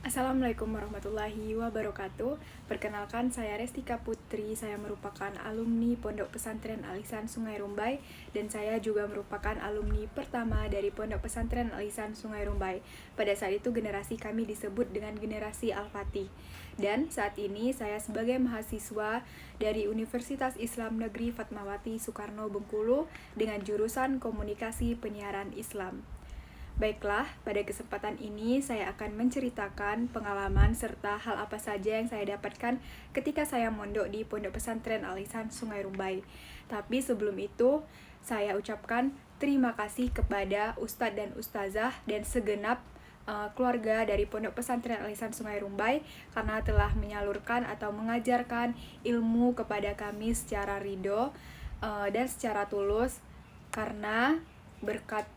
Assalamualaikum warahmatullahi wabarakatuh. Perkenalkan, saya Restika Putri. Saya merupakan alumni Pondok Pesantren Al-Ihsan Sungai Rumbai, dan saya juga merupakan alumni pertama dari Pondok Pesantren Al-Ihsan Sungai Rumbai. Pada saat itu generasi kami disebut dengan generasi Al-Fatih. Dan saat ini saya sebagai mahasiswa dari Universitas Islam Negeri Fatmawati Soekarno Bengkulu dengan jurusan Komunikasi Penyiaran Islam. Baiklah, pada kesempatan ini saya akan menceritakan pengalaman serta hal apa saja yang saya dapatkan ketika saya mondok di Pondok Pesantren Al-Ihsan Sungai Rumbai. Tapi sebelum itu, saya ucapkan terima kasih kepada Ustadz dan Ustazah dan segenap keluarga dari Pondok Pesantren Al-Ihsan Sungai Rumbai karena telah menyalurkan atau mengajarkan ilmu kepada kami secara ridho dan secara tulus, karena berkat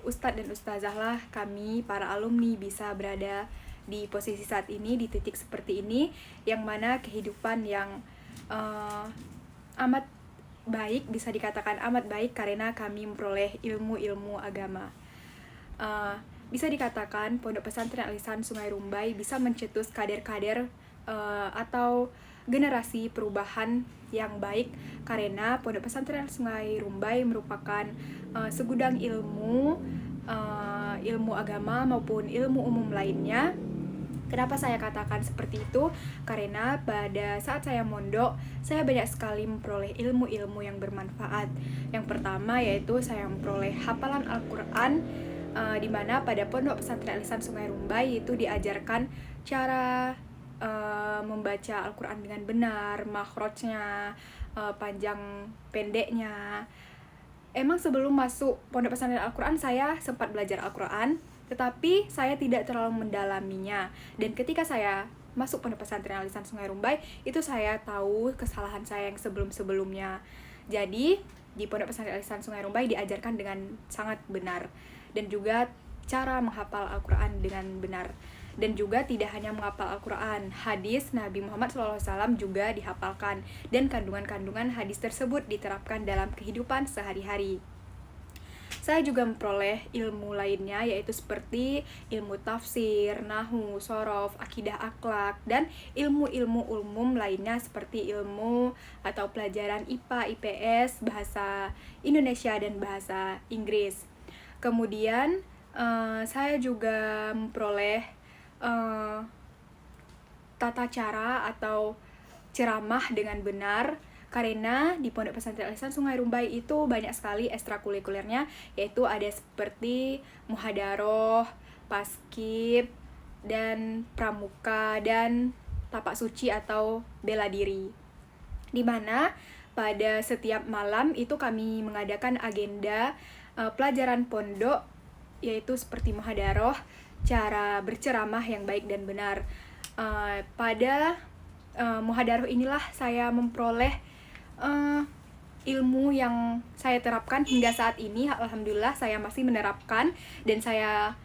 Ustadz dan Ustazah lah kami para alumni bisa berada di posisi saat ini, di titik seperti ini, yang mana kehidupan yang amat baik, bisa dikatakan amat baik karena kami memperoleh ilmu-ilmu agama. Bisa dikatakan Pondok Pesantren Al-Ihsan Sungai Rumbai bisa mencetus kader-kader atau generasi perubahan yang baik, karena Pondok Pesantren Sungai Rumbai merupakan segudang ilmu agama maupun ilmu umum lainnya. Kenapa saya katakan seperti itu? Karena pada saat saya mondok, saya banyak sekali memperoleh ilmu-ilmu yang bermanfaat. Yang pertama yaitu saya memperoleh hafalan Al-Quran, di mana pada Pondok Pesantren Al-Ihsan Sungai Rumbai itu diajarkan cara membaca Al-Quran dengan benar, makhrajnya, panjang pendeknya. Emang sebelum masuk Pondok Pesantren Al-Quran saya sempat belajar Al-Quran, tetapi saya tidak terlalu mendalaminya. Dan ketika saya masuk Pondok Pesantren Al-Ihsan Sungai Rumbai, itu saya tahu kesalahan saya yang sebelum-sebelumnya. Jadi di Pondok Pesantren Al-Ihsan Sungai Rumbai diajarkan dengan sangat benar, dan juga cara menghafal Al-Quran dengan benar. Dan juga tidak hanya menghafal Al-Quran, hadis Nabi Muhammad SAW juga dihafalkan, dan kandungan-kandungan hadis tersebut diterapkan dalam kehidupan sehari-hari. Saya juga memperoleh ilmu lainnya, yaitu seperti ilmu tafsir, nahwu, shorof, akidah akhlak, dan ilmu-ilmu umum lainnya seperti ilmu atau pelajaran IPA, IPS, bahasa Indonesia, dan bahasa Inggris. Kemudian saya juga memperoleh tata cara atau ceramah dengan benar, karena di Pondok Pesantren Al-Ihsan Sungai Rumbai itu banyak sekali ekstrakurikulernya, yaitu ada seperti muhadaroh, paskib, dan pramuka, dan tapak suci atau bela diri. Di mana pada setiap malam itu kami mengadakan agenda pelajaran pondok, yaitu seperti muhadaroh, cara berceramah yang baik dan benar. Pada muhadaroh inilah saya memperoleh ilmu yang saya terapkan hingga saat ini. Alhamdulillah saya masih menerapkan, dan saya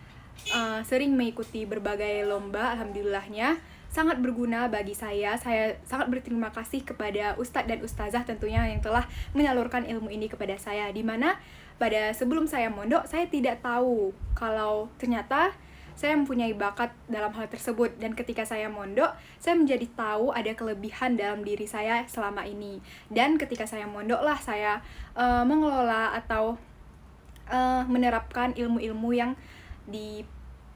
sering mengikuti berbagai lomba. Alhamdulillahnya sangat berguna bagi saya. Saya sangat berterima kasih kepada Ustadz dan Ustazah tentunya yang telah menyalurkan ilmu ini kepada saya, dimana pada sebelum saya mondok saya tidak tahu kalau ternyata saya mempunyai bakat dalam hal tersebut. Dan ketika saya mondok, saya menjadi tahu ada kelebihan dalam diri saya selama ini. Dan ketika saya mondok lah saya mengelola atau menerapkan ilmu-ilmu yang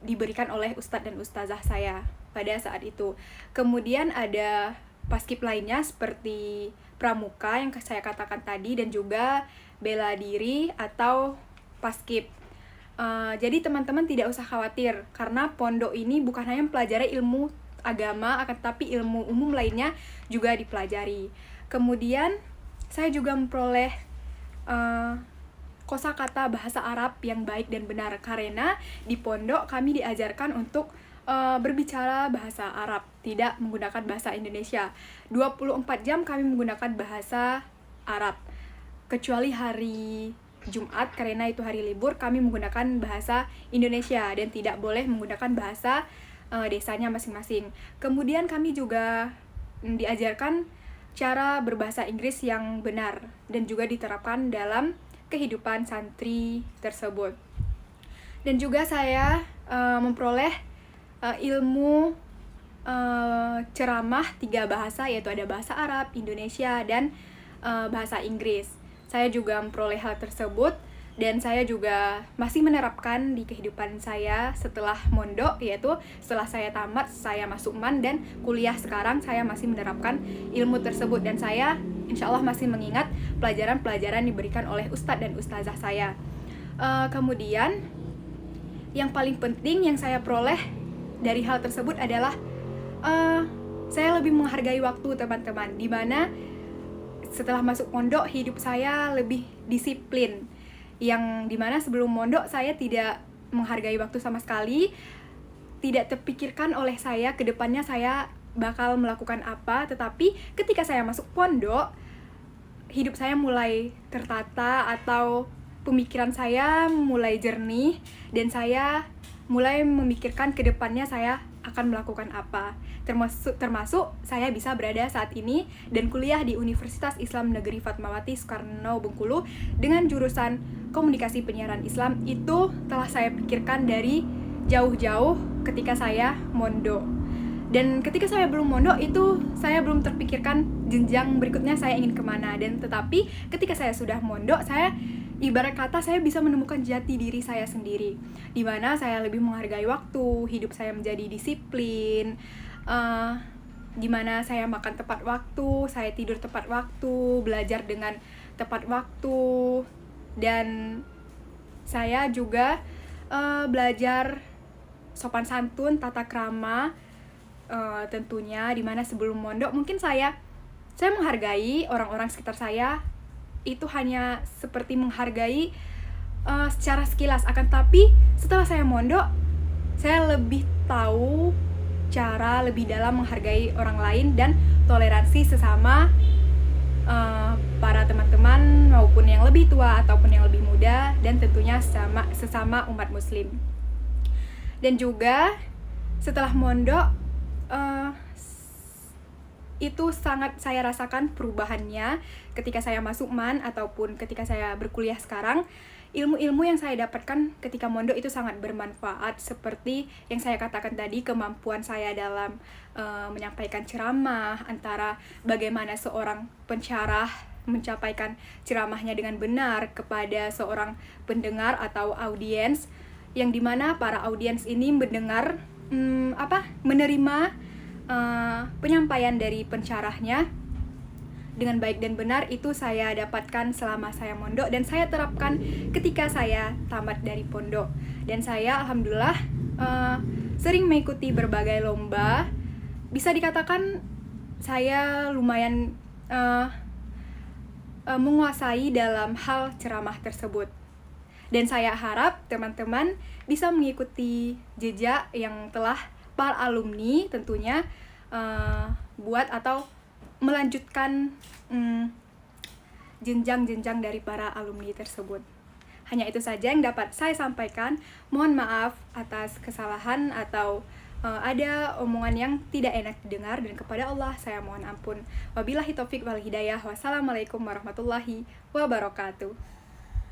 diberikan oleh Ustadz dan Ustazah saya pada saat itu. Kemudian ada paskib lainnya seperti pramuka yang saya katakan tadi, dan juga bela diri atau paskib. Jadi teman-teman tidak usah khawatir, karena pondok ini bukan hanya mempelajari ilmu agama, akan tetapi ilmu umum lainnya juga dipelajari. Kemudian saya juga memperoleh kosakata bahasa Arab yang baik dan benar, karena di pondok kami diajarkan untuk berbicara bahasa Arab, tidak menggunakan bahasa Indonesia. 24 jam kami menggunakan bahasa Arab, kecuali hari Jumat, karena itu hari libur, kami menggunakan bahasa Indonesia dan tidak boleh menggunakan bahasa desanya masing-masing. Kemudian kami juga diajarkan cara berbahasa Inggris yang benar dan juga diterapkan dalam kehidupan santri tersebut. Dan juga saya memperoleh ilmu ceramah 3 bahasa, yaitu ada bahasa Arab, Indonesia, dan bahasa Inggris. Saya juga memperoleh hal tersebut dan saya juga masih menerapkan di kehidupan saya setelah mondok, yaitu setelah saya tamat, saya masuk MAN dan kuliah sekarang, saya masih menerapkan ilmu tersebut dan saya insya Allah masih mengingat pelajaran-pelajaran diberikan oleh ustadz dan ustazah saya. Kemudian yang paling penting yang saya peroleh dari hal tersebut adalah saya lebih menghargai waktu, teman-teman, dimana setelah masuk pondok hidup saya lebih disiplin, yang dimana sebelum mondok saya tidak menghargai waktu sama sekali, tidak terpikirkan oleh saya ke depannya saya bakal melakukan apa. Tetapi ketika saya masuk pondok, hidup saya mulai tertata atau pemikiran saya mulai jernih dan saya mulai memikirkan ke depannya saya akan melakukan apa. Termasuk saya bisa berada saat ini dan kuliah di Universitas Islam Negeri Fatmawati Soekarno Bengkulu dengan jurusan Komunikasi Penyiaran Islam. Itu telah saya pikirkan dari jauh-jauh ketika saya mondok. Dan ketika saya belum mondok itu saya belum terpikirkan jenjang berikutnya saya ingin kemana. Dan tetapi ketika saya sudah mondok, saya ibarat kata saya bisa menemukan jati diri saya sendiri, di mana saya lebih menghargai waktu, hidup saya menjadi disiplin, di mana saya makan tepat waktu, saya tidur tepat waktu, belajar dengan tepat waktu, dan saya juga belajar sopan santun, tata krama, tentunya, di mana sebelum mondok mungkin saya menghargai orang-orang sekitar saya itu hanya seperti menghargai secara sekilas, akan tapi setelah saya mondok saya lebih tahu cara lebih dalam menghargai orang lain dan toleransi sesama para teman-teman maupun yang lebih tua ataupun yang lebih muda, dan tentunya sesama umat muslim. Dan juga setelah mondok itu sangat saya rasakan perubahannya ketika saya masuk MAN ataupun ketika saya berkuliah sekarang. Ilmu-ilmu yang saya dapatkan ketika mondok itu sangat bermanfaat, seperti yang saya katakan tadi, kemampuan saya dalam menyampaikan ceramah, antara bagaimana seorang pensyarah mencapaikan ceramahnya dengan benar kepada seorang pendengar atau audiens, yang dimana para audiens ini mendengar menerima penyampaian dari pensyarahnya dengan baik dan benar. Itu saya dapatkan selama saya mondok dan saya terapkan ketika saya tamat dari pondok. Dan saya alhamdulillah sering mengikuti berbagai lomba. Bisa dikatakan saya lumayan menguasai dalam hal ceramah tersebut. Dan saya harap teman-teman bisa mengikuti jejak yang telah para alumni tentunya buat atau melanjutkan jenjang-jenjang dari para alumni tersebut. Hanya itu saja yang dapat saya sampaikan. Mohon maaf atas kesalahan atau ada omongan yang tidak enak didengar, dan kepada Allah saya mohon ampun. Wabillahi taufik wal hidayah. Wassalamualaikum warahmatullahi wabarakatuh.